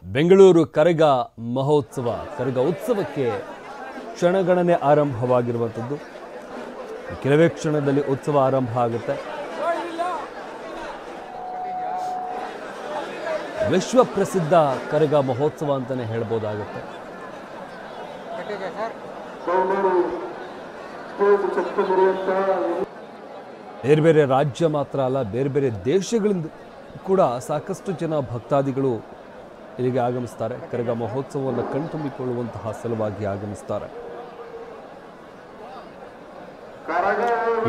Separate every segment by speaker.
Speaker 1: ಬೆಂಗಳೂರು ಕರಗ ಮಹೋತ್ಸವ ಕರಗ ಉತ್ಸವಕ್ಕೆ ಕ್ಷಣಗಣನೆ ಆರಂಭವಾಗಿರುವಂಥದ್ದು. ಕೆಲವೇ ಕ್ಷಣದಲ್ಲಿ ಉತ್ಸವ ಆರಂಭ ಆಗುತ್ತೆ. ವಿಶ್ವ ಪ್ರಸಿದ್ಧ ಕರಗ ಮಹೋತ್ಸವ ಅಂತಾನೆ ಹೇಳ್ಬೋದಾಗುತ್ತೆ. ಬೇರೆ ಬೇರೆ ರಾಜ್ಯ ಮಾತ್ರ ಅಲ್ಲ, ಬೇರೆ ಬೇರೆ ದೇಶಗಳಿಂದ ಕೂಡ ಸಾಕಷ್ಟು ಜನ ಭಕ್ತಾದಿಗಳು ಇಲ್ಲಿಗೆ ಆಗಮಿಸ್ತಾರೆ. ಕರಗ ಮಹೋತ್ಸವವನ್ನು ಕಣ್ತುಂಬಿಕೊಳ್ಳುವಂತಹ ಸಲುವಾಗಿ ಆಗಮಿಸ್ತಾರೆ.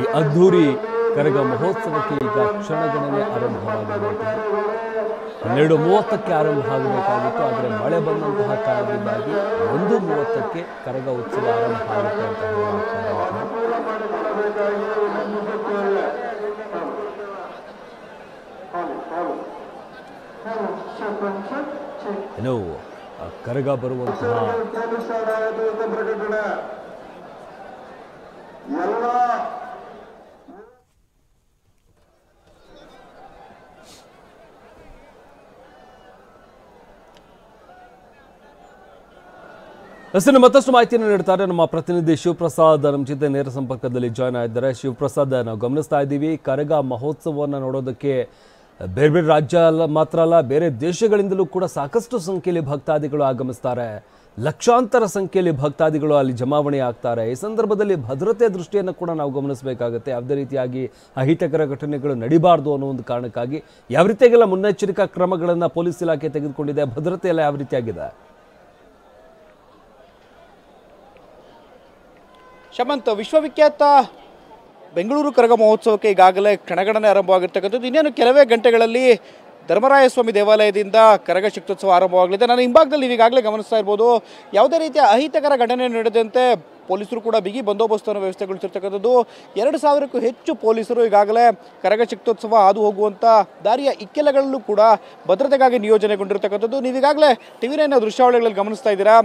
Speaker 1: ಈ ಅದ್ಧೂರಿ ಕರಗ ಮಹೋತ್ಸವಕ್ಕೆ ಈಗ ಕ್ಷಣಗಣನೆ ಆರಂಭವಾಗಿರುವಂಥದ್ದು. 12:30ಕ್ಕೆ ಆರಂಭ ಆಗಬೇಕಾಗಿತ್ತು, ಆದರೆ ಮಳೆ ಬಂದಂತಹ ಕಾರಣದಿಂದಾಗಿ 1:30ಕ್ಕೆ ಕರಗ ಉತ್ಸವ ಆರಂಭ ಆಗುತ್ತೆ ಅಂತ ಏನು ಕರಗ ಬರುವಂತಹ ಮತ್ತಷ್ಟು ಮಾಹಿತಿಯನ್ನು ನೀಡ್ತಾರೆ ನಮ್ಮ ಪ್ರತಿನಿಧಿ ಶಿವಪ್ರಸಾದ್. ನಮ್ಮ ಜೊತೆ ನೇರ ಸಂಪರ್ಕದಲ್ಲಿ ಜಾಯ್ನ್ ಆಗಿದ್ದಾರೆ. ಶಿವಪ್ರಸಾದ್, ನಾವು ಗಮನಿಸ್ತಾ ಇದ್ದೀವಿ ಕರಗ ಮಹೋತ್ಸವವನ್ನು ನೋಡೋದಕ್ಕೆ ಬೇರೆ ಬೇರೆ ರಾಜ್ಯ ಮಾತ್ರ ಅಲ್ಲ, ಬೇರೆ ದೇಶಗಳಿಂದಲೂ ಕೂಡ ಸಾಕಷ್ಟು ಸಂಖ್ಯೆಯಲ್ಲಿ ಭಕ್ತಾದಿಗಳು ಆಗಮಿಸ್ತಾರೆ. ಲಕ್ಷಾಂತರ ಸಂಖ್ಯೆಯಲ್ಲಿ ಭಕ್ತಾದಿಗಳು ಅಲ್ಲಿ ಜಮಾವಣೆ ಆಗ್ತಾರೆ. ಈ ಸಂದರ್ಭದಲ್ಲಿ ಭದ್ರತೆ ದೃಷ್ಟಿಯನ್ನು ಕೂಡ ನಾವು ಗಮನಿಸಬೇಕಾಗುತ್ತೆ. ಯಾವುದೇ ರೀತಿಯಾಗಿ ಅಹಿತಕರ ಘಟನೆಗಳು ನಡಿಬಾರ್ದು ಅನ್ನೋ ಒಂದು ಕಾರಣಕ್ಕಾಗಿ ಯಾವ ರೀತಿಯಾಗೆಲ್ಲ ಮುನ್ನೆಚ್ಚರಿಕಾ ಕ್ರಮಗಳನ್ನು ಪೊಲೀಸ್ ಇಲಾಖೆ ತೆಗೆದುಕೊಂಡಿದೆ, ಭದ್ರತೆ ಎಲ್ಲ ಯಾವ ರೀತಿಯಾಗಿದೆ?
Speaker 2: ಶಮಂತ್, ವಿಶ್ವವಿಖ್ಯಾತ ಬೆಂಗಳೂರು ಕರಗ ಮಹೋತ್ಸವಕ್ಕೆ ಈಗಾಗಲೇ ಕ್ಷಣಗಣನೆ ಆರಂಭವಾಗಿರ್ತಕ್ಕಂಥದ್ದು. ಇನ್ನೇನು ಕೆಲವೇ ಗಂಟೆಗಳಲ್ಲಿ ಧರ್ಮರಾಯಸ್ವಾಮಿ ದೇವಾಲಯದಿಂದ ಕರಗ ಶಕ್ತ್ಯೋತ್ಸವ ಆರಂಭವಾಗಲಿದೆ. ನಾನು ಹಿಂಭಾಗದಲ್ಲಿ ಈಗಾಗಲೇ ಗಮನಿಸ್ತಾ ಇರ್ಬೋದು, ಯಾವುದೇ ರೀತಿಯ ಅಹಿತಕರ ಘಟನೆ ನಡೆದಂತೆ ಪೊಲೀಸರು ಕೂಡ ಬಿಗಿ ಬಂದೋಬಸ್ತನ್ನು ವ್ಯವಸ್ಥೆಗೊಳಿಸಿರ್ತಕ್ಕಂಥದ್ದು. 2000ಕ್ಕೂ ಹೆಚ್ಚು ಪೊಲೀಸರು ಈಗಾಗಲೇ ಕರಗ ಶಕ್ತ್ಯೋತ್ಸವ ಹಾದು ಹೋಗುವಂಥ ದಾರಿಯ ಇಕ್ಕೆಲಗಳಲ್ಲೂ ಕೂಡ ಭದ್ರತೆಗಾಗಿ ನಿಯೋಜನೆಗೊಂಡಿರ್ತಕ್ಕಂಥದ್ದು. ನೀವೀಗಾಗಲೇ ಟಿವಿ9 ದೃಶ್ಯಾವಳಿಗಳಲ್ಲಿ ಗಮನಿಸ್ತಾ ಇದ್ದೀರಾ.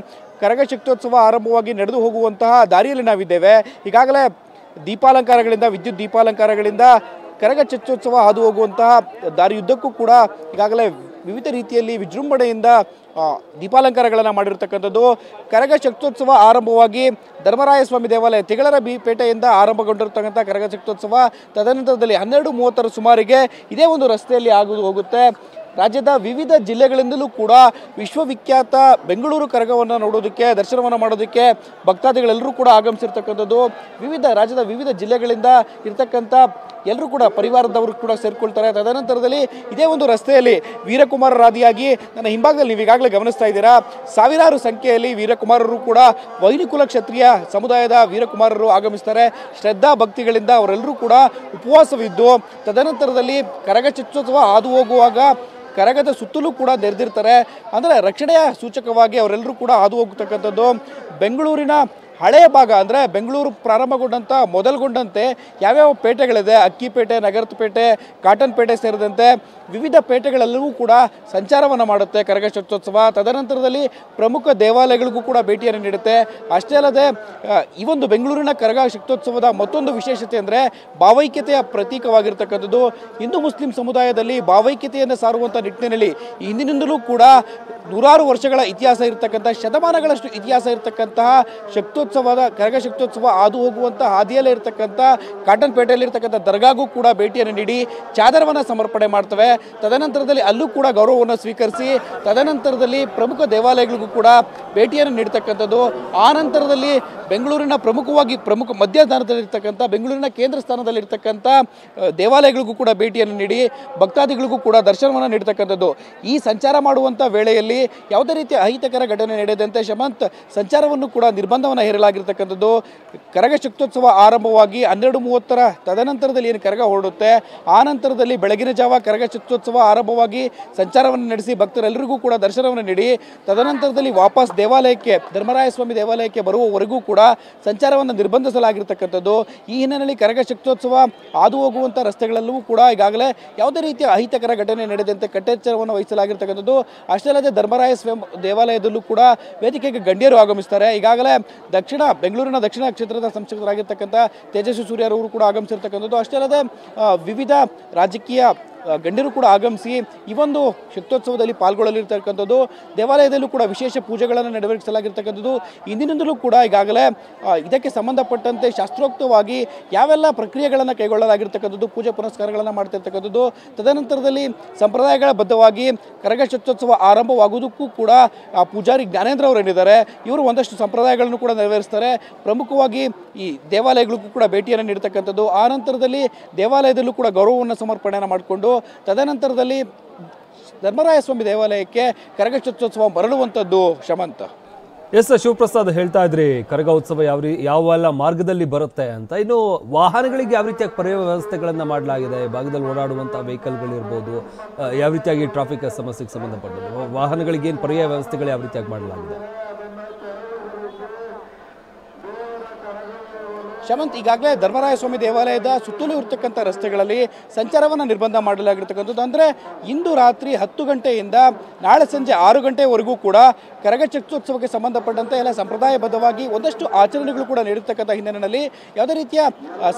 Speaker 2: ಕರಗ ಶಕ್ತ್ಯೋತ್ಸವ ಆರಂಭವಾಗಿ ನಡೆದು ಹೋಗುವಂತಹ ದಾರಿಯಲ್ಲಿ ನಾವಿದ್ದೇವೆ. ಈಗಾಗಲೇ ದೀಪಾಲಂಕಾರಗಳಿಂದ, ವಿದ್ಯುತ್ ದೀಪಾಲಂಕಾರಗಳಿಂದ ಕರಗ ಶಕ್ತ್ಯೋತ್ಸವ ಹಾದು ಹೋಗುವಂತಹ ದಾರಿಯುದ್ದಕ್ಕೂ ಕೂಡ ಈಗಾಗಲೇ ವಿವಿಧ ರೀತಿಯಲ್ಲಿ ವಿಜೃಂಭಣೆಯಿಂದ ದೀಪಾಲಂಕಾರಗಳನ್ನು ಮಾಡಿರ್ತಕ್ಕಂಥದ್ದು. ಕರಗ ಶಕ್ತ್ಯೋತ್ಸವ ಆರಂಭವಾಗಿ ಧರ್ಮರಾಯಸ್ವಾಮಿ ದೇವಾಲಯ ತಿಗಳರ ಪೇಟೆಯಿಂದ ಆರಂಭಗೊಂಡಿರ್ತಕ್ಕಂಥ ಕರಗ ಶಕ್ತ್ಯೋತ್ಸವ ತದನಂತರದಲ್ಲಿ 12:30 ಸುಮಾರಿಗೆ ಇದೇ ಒಂದು ರಸ್ತೆಯಲ್ಲಿ ಹೋಗುತ್ತೆ. ರಾಜ್ಯದ ವಿವಿಧ ಜಿಲ್ಲೆಗಳಿಂದಲೂ ಕೂಡ ವಿಶ್ವವಿಖ್ಯಾತ ಬೆಂಗಳೂರು ಕರಗವನ್ನು ನೋಡೋದಕ್ಕೆ, ದರ್ಶನವನ್ನು ಮಾಡೋದಕ್ಕೆ ಭಕ್ತಾದಿಗಳೆಲ್ಲರೂ ಕೂಡ ಆಗಮಿಸಿರ್ತಕ್ಕಂಥದ್ದು. ರಾಜ್ಯದ ವಿವಿಧ ಜಿಲ್ಲೆಗಳಿಂದ ಇರ್ತಕ್ಕಂಥ ಎಲ್ಲರೂ ಕೂಡ ಪರಿವಾರದವರು ಕೂಡ ಸೇರ್ಕೊಳ್ತಾರೆ. ತದನಂತರದಲ್ಲಿ ಇದೇ ಒಂದು ರಸ್ತೆಯಲ್ಲಿ ವೀರಕುಮಾರರಾದಿಯಾಗಿ ನನ್ನ ಹಿಂಭಾಗದಲ್ಲಿ ನೀವು ಈಗಾಗಲೇ ಗಮನಿಸ್ತಾ ಇದ್ದೀರಾ, ಸಾವಿರಾರು ಸಂಖ್ಯೆಯಲ್ಲಿ ವೀರಕುಮಾರರು ಕೂಡ ವೈನಿಕುಲ ಕ್ಷತ್ರಿಯ ಸಮುದಾಯದ ವೀರಕುಮಾರರು ಆಗಮಿಸ್ತಾರೆ. ಶ್ರದ್ಧಾ ಭಕ್ತಿಗಳಿಂದ ಅವರೆಲ್ಲರೂ ಕೂಡ ಉಪವಾಸವಿದ್ದು ತದನಂತರದಲ್ಲಿ ಕರಗ ಶಕ್ತ್ಯೋತ್ಸವ ಹಾದು ಹೋಗುವಾಗ ಕರಗದ ಸುತ್ತಲೂ ಕೂಡ ನೆರೆದಿರ್ತಾರೆ. ಅಂದರೆ ರಕ್ಷಣೆಯ ಸೂಚಕವಾಗಿ ಅವರೆಲ್ಲರೂ ಕೂಡ ಹಾದು ಹೋಗ್ತಕ್ಕಂಥದ್ದು. ಬೆಂಗಳೂರಿನ ಹಳೆಯ ಭಾಗ ಅಂದರೆ ಬೆಂಗಳೂರು ಪ್ರಾರಂಭಗೊಂಡಂಥ ಮೊದಲುಗೊಂಡಂತೆ ಯಾವ್ಯಾವ ಪೇಟೆಗಳಿದೆ, ಅಕ್ಕಿಪೇಟೆ, ನಗರದ ಪೇಟೆ, ಕಾಟನ್ ಪೇಟೆ ಸೇರಿದಂತೆ ವಿವಿಧ ಪೇಟೆಗಳೆಲ್ಲವೂ ಕೂಡ ಸಂಚಾರವನ್ನು ಮಾಡುತ್ತೆ ಕರಗ ಶಕ್ತ್ಯೋತ್ಸವ. ತದನಂತರದಲ್ಲಿ ಪ್ರಮುಖ ದೇವಾಲಯಗಳಿಗೂ ಕೂಡ ಭೇಟಿಯನ್ನು ನೀಡುತ್ತೆ. ಅಷ್ಟೇ ಅಲ್ಲದೆ ಈ ಒಂದು ಬೆಂಗಳೂರಿನ ಕರಗ ಶಕ್ತ್ಯೋತ್ಸವದ ಮತ್ತೊಂದು ವಿಶೇಷತೆ ಅಂದರೆ ಭಾವೈಕ್ಯತೆಯ ಪ್ರತೀಕವಾಗಿರ್ತಕ್ಕಂಥದ್ದು. ಹಿಂದೂ ಮುಸ್ಲಿಂ ಸಮುದಾಯದಲ್ಲಿ ಭಾವೈಕ್ಯತೆಯನ್ನು ಸಾರುವಂಥ ನಿಟ್ಟಿನಲ್ಲಿ ಹಿಂದಿನಿಂದಲೂ ಕೂಡ ನೂರಾರು ವರ್ಷಗಳ ಇತಿಹಾಸ ಇರತಕ್ಕಂಥ, ಶತಮಾನಗಳಷ್ಟು ಇತಿಹಾಸ ಇರತಕ್ಕಂತಹ ಕರಗ ಶಕ್ತ್ಯೋತ್ಸವ ಹಾದು ಹೋಗುವಂಥ ಹಾದಿಯಲ್ಲೇ ಇರತಕ್ಕಂಥ ಕಾಟನ್ ಪೇಟೆಯಲ್ಲಿರ್ತಕ್ಕಂಥ ದರ್ಗಾಗೂ ಕೂಡ ಭೇಟಿಯನ್ನು ನೀಡಿ ಚಾದರವನ್ನು ಸಮರ್ಪಣೆ ಮಾಡ್ತವೆ. ತದನಂತರದಲ್ಲಿ ಅಲ್ಲೂ ಕೂಡ ಗೌರವವನ್ನು ಸ್ವೀಕರಿಸಿ ತದನಂತರದಲ್ಲಿ ಪ್ರಮುಖ ದೇವಾಲಯಗಳಿಗೂ ಕೂಡ ಭೇಟಿಯನ್ನು ನೀಡತಕ್ಕಂಥದ್ದು. ಆ ನಂತರದಲ್ಲಿ ಬೆಂಗಳೂರಿನ ಪ್ರಮುಖ ಮಧ್ಯಸ್ಥಾನದಲ್ಲಿರ್ತಕ್ಕಂಥ, ಬೆಂಗಳೂರಿನ ಕೇಂದ್ರ ಸ್ಥಾನದಲ್ಲಿರ್ತಕ್ಕಂಥ ದೇವಾಲಯಗಳಿಗೂ ಕೂಡ ಭೇಟಿಯನ್ನು ನೀಡಿ ಭಕ್ತಾದಿಗಳಿಗೂ ಕೂಡ ದರ್ಶನವನ್ನು ನೀಡತಕ್ಕಂಥದ್ದು. ಈ ಸಂಚಾರ ಮಾಡುವಂಥ ವೇಳೆಯಲ್ಲಿ ಯಾವುದೇ ರೀತಿಯ ಅಹಿತಕರ ಘಟನೆ ನಡೆಯದಂತೆ ಶಮಂತ್ ಸಂಚಾರವನ್ನು ಕೂಡ ನಿರ್ಬಂಧವನ್ನು ಹೇರಲಾಗಿರ್ತಕ್ಕಂಥದ್ದು. ಕರಗ ಶಕ್ತ್ಯೋತ್ಸವ ಆರಂಭವಾಗಿ 12:30 ತದನಂತರದಲ್ಲಿ ಏನು ಕರಗ ಹೊರಡುತ್ತೆ, ಆ ನಂತರದಲ್ಲಿ ಬೆಳಗಿನ ಜಾವ ಕರಗ ಶಕ್ತ್ಯೋತ್ಸವ ಆರಂಭವಾಗಿ ಸಂಚಾರವನ್ನು ನಡೆಸಿ ಭಕ್ತರೆಲ್ಲರಿಗೂ ಕೂಡ ದರ್ಶನವನ್ನು ನೀಡಿ ತದನಂತರದಲ್ಲಿ ವಾಪಸ್ ದೇವಾಲಯಕ್ಕೆ, ಧರ್ಮರಾಯಸ್ವಾಮಿ ದೇವಾಲಯಕ್ಕೆ ಬರುವವರೆಗೂ ಕೂಡ ಸಂಚಾರವನ್ನು ನಿರ್ಬಂಧಿಸಲಾಗಿರ್ತಕ್ಕಂಥದ್ದು. ಈ ಹಿನ್ನೆಲೆಯಲ್ಲಿ ಕರಗ ಶಕ್ತ್ಯೋತ್ಸವ ಹಾದು ಹೋಗುವಂಥ ರಸ್ತೆಗಳೆಲ್ಲವೂ ಕೂಡ ಈಗಾಗಲೇ ಯಾವುದೇ ರೀತಿಯ ಅಹಿತಕರ ಘಟನೆ ನಡೆದಂತೆ ಕಟ್ಟೆಚ್ಚರವನ್ನು ವಹಿಸಲಾಗಿರ್ತಕ್ಕಂಥದ್ದು. ಅಷ್ಟೇ ಅಲ್ಲದೆ ಧರ್ಮರಾಯಸ್ವಾಮಿ ದೇವಾಲಯದಲ್ಲೂ ಕೂಡ ವೇದಿಕೆಗೆ ಗಣ್ಯರು ಆಗಮಿಸ್ತಾರೆ. ಈಗಾಗಲೇ ಬೆಂಗಳೂರಿನ ದಕ್ಷಿಣ ಕ್ಷೇತ್ರದ ಸಂಸದರಾಗಿರ್ತಕ್ಕಂಥ ತೇಜಸ್ವಿ ಸೂರ್ಯರವರು ಕೂಡ ಆಗಮಿಸಿರ್ತಕ್ಕಂಥದ್ದು. ಅಷ್ಟೇ ಅಲ್ಲದೆ ವಿವಿಧ ರಾಜಕೀಯ ಗಣ್ಯರು ಕೂಡ ಆಗಮಿಸಿ ಈ ಒಂದು ಶಕ್ತೋತ್ಸವದಲ್ಲಿ ಪಾಲ್ಗೊಳ್ಳಲಿರ್ತಕ್ಕಂಥದ್ದು. ದೇವಾಲಯದಲ್ಲೂ ಕೂಡ ವಿಶೇಷ ಪೂಜೆಗಳನ್ನು ನೆರವೇರಿಸಲಾಗಿರ್ತಕ್ಕಂಥದ್ದು. ಇಂದಿನಿಂದಲೂ ಕೂಡ ಈಗಾಗಲೇ ಇದಕ್ಕೆ ಸಂಬಂಧಪಟ್ಟಂತೆ ಶಾಸ್ತ್ರೋಕ್ತವಾಗಿ ಯಾವೆಲ್ಲ ಪ್ರಕ್ರಿಯೆಗಳನ್ನು ಕೈಗೊಳ್ಳಲಾಗಿರ್ತಕ್ಕಂಥದ್ದು, ಪೂಜೆ ಪುನಸ್ಕಾರಗಳನ್ನು ಮಾಡ್ತಿರ್ತಕ್ಕಂಥದ್ದು. ತದನಂತರದಲ್ಲಿ ಸಂಪ್ರದಾಯಗಳ ಬದ್ಧವಾಗಿ ಕರಗ ಶಕ್ತೋತ್ಸವ ಆರಂಭವಾಗುವುದಕ್ಕೂ ಕೂಡ ಪೂಜಾರಿ ಜ್ಞಾನೇಂದ್ರ ಅವರು ಏನಿದ್ದಾರೆ ಇವರು ಒಂದಷ್ಟು ಸಂಪ್ರದಾಯಗಳನ್ನು ಕೂಡ ನೆರವೇರಿಸ್ತಾರೆ. ಪ್ರಮುಖವಾಗಿ ಈ ದೇವಾಲಯಗಳಿಗೂ ಕೂಡ ಭೇಟಿಯನ್ನು ನೀಡತಕ್ಕಂಥದ್ದು. ಆ ನಂತರದಲ್ಲಿ ದೇವಾಲಯದಲ್ಲೂ ಕೂಡ ಗೌರವವನ್ನು ಸಮರ್ಪಣೆಯನ್ನು ಮಾಡಿಕೊಂಡು ತದನಂತರದಲ್ಲಿ ಧರ್ಮರಾಯಸ್ವಾಮಿ ದೇವಾಲಯಕ್ಕೆ ಕರಗ ಶಕ್ತೋತ್ಸವ ಮರಳುವಂಥದ್ದು. ಶಮಂತ.
Speaker 1: ಎಸ್ ಶಿವಪ್ರಸಾದ್ ಹೇಳ್ತಾ ಇದ್ರಿ ಕರಗ ಉತ್ಸವ ಯಾವೆಲ್ಲ ಮಾರ್ಗದಲ್ಲಿ ಬರುತ್ತೆ ಅಂತ. ಇನ್ನು ವಾಹನಗಳಿಗೆ ಯಾವ ರೀತಿಯಾಗಿ ಪರ್ಯಾಯ ವ್ಯವಸ್ಥೆಗಳನ್ನು ಮಾಡಲಾಗಿದೆ, ಭಾಗದಲ್ಲಿ ಓಡಾಡುವಂಥ ವೆಹಿಕಲ್ಗಳಿರ್ಬೋದು, ಯಾವ ರೀತಿಯಾಗಿ ಟ್ರಾಫಿಕ್ ಸಮಸ್ಯೆಗೆ ಸಂಬಂಧಪಟ್ಟದ್ದು ವಾಹನಗಳಿಗೆ ಏನು ಪರ್ಯಾಯ ವ್ಯವಸ್ಥೆಗಳು ಯಾವ ರೀತಿಯಾಗಿ ಮಾಡಲಾಗಿದೆ?
Speaker 2: ಶಮಂತ್, ಈಗಾಗಲೇ ಧರ್ಮರಾಯಸ್ವಾಮಿ ದೇವಾಲಯದ ಸುತ್ತಲೂ ಇರತಕ್ಕಂಥ ರಸ್ತೆಗಳಲ್ಲಿ ಸಂಚಾರವನ್ನು ನಿರ್ಬಂಧ ಮಾಡಲಾಗಿರ್ತಕ್ಕಂಥದ್ದು. ಅಂದರೆ ಇಂದು ರಾತ್ರಿ 10 ಗಂಟೆಯಿಂದ ನಾಳೆ ಸಂಜೆ 6 ಗಂಟೆವರೆಗೂ ಕೂಡ ಕರಗ ಶಕ್ತೋತ್ಸವಕ್ಕೆ ಸಂಬಂಧಪಟ್ಟಂತೆ ಎಲ್ಲ ಸಂಪ್ರದಾಯಬದ್ಧವಾಗಿ ಒಂದಷ್ಟು ಆಚರಣೆಗಳು ಕೂಡ ನೀಡಿರ್ತಕ್ಕಂಥ ಹಿನ್ನೆಲೆಯಲ್ಲಿ ಯಾವುದೇ ರೀತಿಯ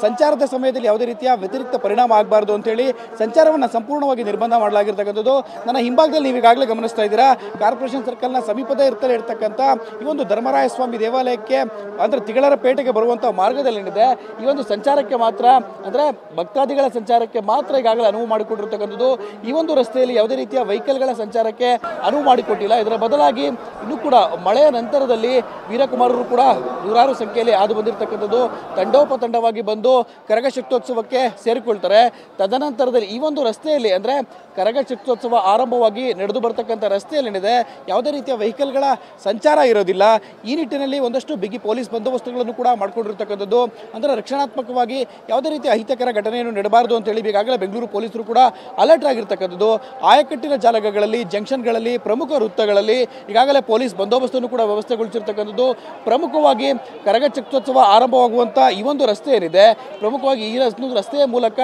Speaker 2: ಸಂಚಾರದ ಸಮಯದಲ್ಲಿ ಯಾವುದೇ ರೀತಿಯ ವ್ಯತಿರಿಕ್ತ ಪರಿಣಾಮ ಆಗಬಾರ್ದು ಅಂತೇಳಿ ಸಂಚಾರವನ್ನು ಸಂಪೂರ್ಣವಾಗಿ ನಿರ್ಬಂಧ ಮಾಡಲಾಗಿರ್ತಕ್ಕಂಥದ್ದು. ನನ್ನ ಹಿಂಭಾಗದಲ್ಲಿ ನೀವು ಈಗಾಗಲೇ ಗಮನಿಸ್ತಾ ಇದ್ದೀರಾ, ಕಾರ್ಪೊರೇಷನ್ ಸರ್ಕಲ್ನ ಸಮೀಪದ ಇರ್ತಕ್ಕಂಥ ಈ ಒಂದು ಧರ್ಮರಾಯಸ್ವಾಮಿ ದೇವಾಲಯಕ್ಕೆ ಅಂದರೆ ತಿಗಳರ ಪೇಟೆಗೆ ಬರುವಂಥ ಮಾರ್ಗದಲ್ಲಿ ಏನಿದೆ ಈ ಒಂದು ಸಂಚಾರಕ್ಕೆ ಮಾತ್ರ, ಅಂದರೆ ಭಕ್ತಾದಿಗಳ ಸಂಚಾರಕ್ಕೆ ಮಾತ್ರ ಈಗಾಗಲೇ ಅನುವು ಮಾಡಿಕೊಟ್ಟಿರ್ತಕ್ಕಂಥದ್ದು. ಈ ಒಂದು ರಸ್ತೆಯಲ್ಲಿ ಯಾವುದೇ ರೀತಿಯ ವೆಹಿಕಲ್ಗಳ ಸಂಚಾರಕ್ಕೆ ಅನುವು ಮಾಡಿಕೊಟ್ಟಿಲ್ಲ. ಇದರ ಬದಲಾಗಿ ಇನ್ನೂ ಕೂಡ ಮಳೆಯ ನಂತರದಲ್ಲಿ ವೀರಕುಮಾರರು ಕೂಡ ನೂರಾರು ಸಂಖ್ಯೆಯಲ್ಲಿ ಹಾದು ಬಂದಿರತಕ್ಕಂಥದ್ದು. ತಂಡೋಪತಂಡವಾಗಿ ಬಂದು ಕರಗ ಶಕ್ತೋತ್ಸವಕ್ಕೆ ಸೇರಿಕೊಳ್ತಾರೆ. ತದನಂತರದಲ್ಲಿ ಈ ಒಂದು ರಸ್ತೆಯಲ್ಲಿ ಅಂದರೆ ಕರಗ ಶಕ್ತೋತ್ಸವ ಆರಂಭವಾಗಿ ನಡೆದು ಬರ್ತಕ್ಕಂಥ ರಸ್ತೆಯಲ್ಲೇನಿದೆ ಯಾವುದೇ ರೀತಿಯ ವೆಹಿಕಲ್ಗಳ ಸಂಚಾರ ಇರೋದಿಲ್ಲ. ಈ ನಿಟ್ಟಿನಲ್ಲಿ ಒಂದಷ್ಟು ಬಿಗಿ ಪೊಲೀಸ್ ಬಂದೋಬಸ್ತುಗಳನ್ನು ಕೂಡ ಮಾಡಿಕೊಂಡಿರ್ತಕ್ಕಂಥದ್ದು. ಅಂದರೆ ರಕ್ಷಣಾತ್ಮಕವಾಗಿ ಯಾವುದೇ ರೀತಿಯ ಅಹಿತಕರ ಘಟನೆಯನ್ನು ನಡೆಯಬಾರದು ಅಂತೇಳಿ ಈಗಾಗಲೇ ಬೆಂಗಳೂರು ಪೊಲೀಸರು ಕೂಡ ಅಲರ್ಟ್ ಆಗಿರ್ತಕ್ಕಂಥದ್ದು. ಆಯಕಟ್ಟಿನ ಜಾಲಗಳಲ್ಲಿ, ಜಂಕ್ಷನ್ಗಳಲ್ಲಿ, ಪ್ರಮುಖ ವೃತ್ತಗಳಲ್ಲಿ ಈಗಾಗಲೇ ಪೊಲೀಸ್ ಬಂದೋಬಸ್ತನ್ನು ಕೂಡ ವ್ಯವಸ್ಥೆಗೊಳಿಸಿರ್ತಕ್ಕಂಥದ್ದು. ಪ್ರಮುಖವಾಗಿ ಕರಗ ಶಕ್ತೋತ್ಸವ ಆರಂಭವಾಗುವಂಥ ಈ ಒಂದು ರಸ್ತೆ ಏನಿದೆ, ಪ್ರಮುಖವಾಗಿ ಈ ರಸ್ತೆಯ ಮೂಲಕ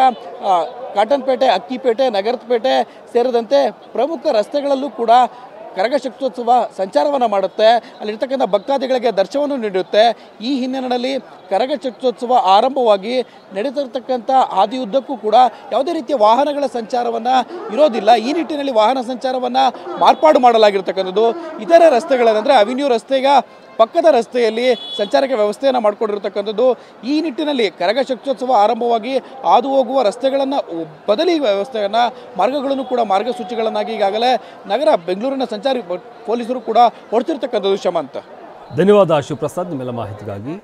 Speaker 2: ಕಾಟನ್ಪೇಟೆ, ಅಕ್ಕಿಪೇಟೆ, ನಗರಪೇಟೆ ಸೇರಿದಂತೆ ಪ್ರಮುಖ ರಸ್ತೆಗಳಲ್ಲೂ ಕೂಡ ಕರಗ ಶಕ್ತೋತ್ಸವ ಸಂಚಾರವನ್ನು ಮಾಡುತ್ತೆ. ಅಲ್ಲಿರ್ತಕ್ಕಂಥ ಭಕ್ತಾದಿಗಳಿಗೆ ದರ್ಶನವನ್ನು ನೀಡುತ್ತೆ. ಈ ಹಿನ್ನೆಲೆಯಲ್ಲಿ ಕರಗ ಶಕ್ತೋತ್ಸವ ಆರಂಭವಾಗಿ ನಡೀತಿರ್ತಕ್ಕಂಥ ಹಾದಿಯುದ್ದಕ್ಕೂ ಕೂಡ ಯಾವುದೇ ರೀತಿಯ ವಾಹನಗಳ ಸಂಚಾರವನ್ನು ಇರೋದಿಲ್ಲ. ಈ ನಿಟ್ಟಿನಲ್ಲಿ ವಾಹನ ಸಂಚಾರವನ್ನು ಮಾರ್ಪಾಡು ಮಾಡಲಾಗಿರ್ತಕ್ಕಂಥದ್ದು. ಇತರೆ ರಸ್ತೆಗಳಂದರೆ ಅವಿನ್ಯೂ ರಸ್ತೆಗ ಪಕ್ಕದ ರಸ್ತೆಯಲ್ಲಿ ಸಂಚಾರಕ್ಕೆ ವ್ಯವಸ್ಥೆಯನ್ನು ಮಾಡಿಕೊಂಡಿರ್ತಕ್ಕಂಥದ್ದು. ಈ ನಿಟ್ಟಿನಲ್ಲಿ ಕರಗ ಶಕ್ತೋತ್ಸವ ಆರಂಭವಾಗಿ ಹಾದು ಹೋಗುವ ರಸ್ತೆಗಳನ್ನು ಬದಲಿ ವ್ಯವಸ್ಥೆಯನ್ನು, ಮಾರ್ಗಗಳನ್ನು ಕೂಡ ಮಾರ್ಗಸೂಚಿಗಳನ್ನಾಗಿ ಈಗಾಗಲೇ ನಗರ ಬೆಂಗಳೂರಿನ ಸಂಚಾರಿ ಪೊಲೀಸರು ಕೂಡ ಹೊರತಿರ್ತಕ್ಕಂಥದ್ದು. ಶಮಂತ.
Speaker 1: ಧನ್ಯವಾದ ಶಿವಪ್ರಸಾದ್ ನಿಮ್ಮೆಲ್ಲ ಮಾಹಿತಿಗಾಗಿ.